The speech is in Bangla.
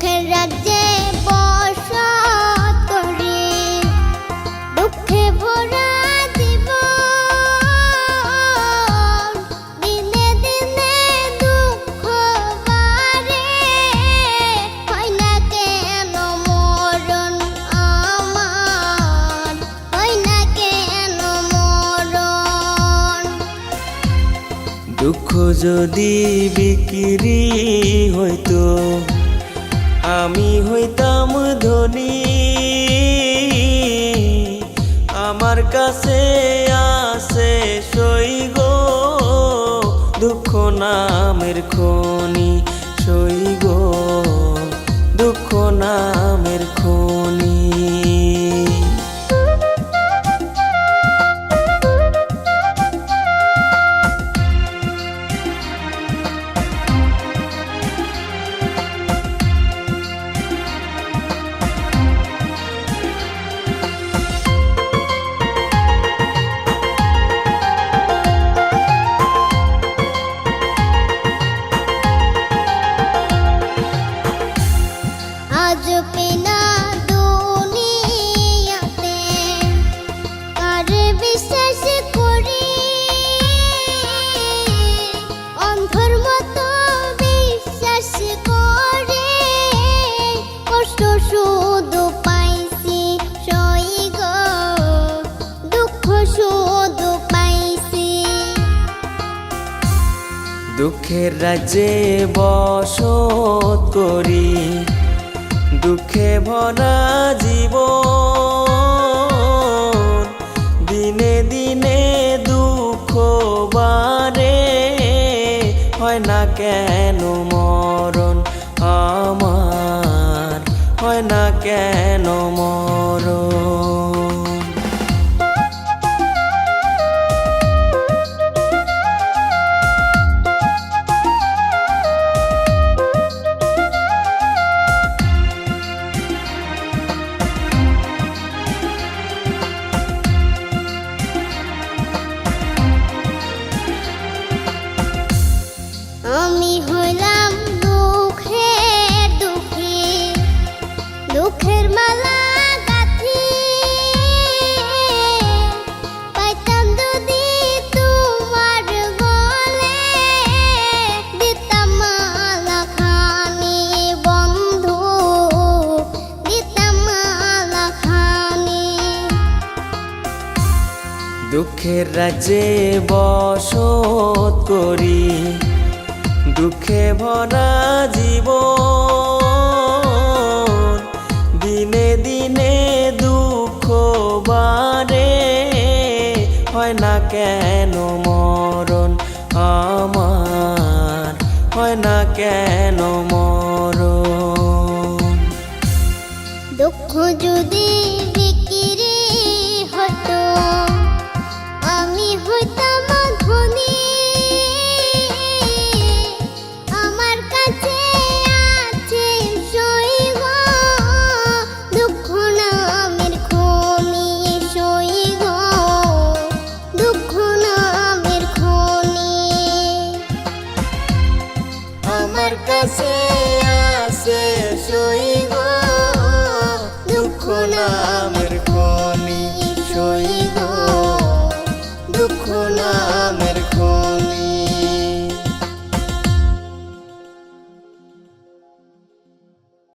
সুখের রাজ্যে বসত করি, দুঃখে ভরা জীবন, দিনে দিনে দুঃখ বাড়ে, হয় না কেন মরণ আমার, হয় না কেন মরণ। দুঃখ যদি বিক্রি হইতো আমি হইতাম ধনী, আমার কাছে আছে সই গো দুঃখ নামের খনি, সই গো দুঃখ নামের খনি। আজ পেনা দুনিয়াতে কারে বিশ্বাস করি, অন্ধর মতো বিশ্বাস করে কষ্ট শুধু পাইছি সই গো দুঃখ শুধু পাইছি। দুঃখের রাজ্যে বসত করি, দুঃখে ভরা জীবন, দিনে দিনে দুঃখ বাড়ে, হয় না কেন মরণ আমার, হয় না কেন মরণ। আমি হইলাম দুঃখের দুঃখী, দুঃখের মালা গাঁথি, পাইতাম যদি তোমার গলে, দিতাম মালা খানি বন্ধু, দিতাম মালা খানি। দুঃখের রাজ্যে বসত করি, দুঃখে ভরা জীবন, দিনে দিনে দুঃখ বাড়ে, হয় না কেন মরণ আমার, হয় না কেন মরণ। দুঃখ যদি বিক্রি হতো আমি হইতাম ধনী, আমার কাছে আছে সই গো দুঃখ নামের খনি, সই গো দুঃখ নামের খনি। আমার কাছে আছে সই গো দুঃখ নামের খনি, সই গো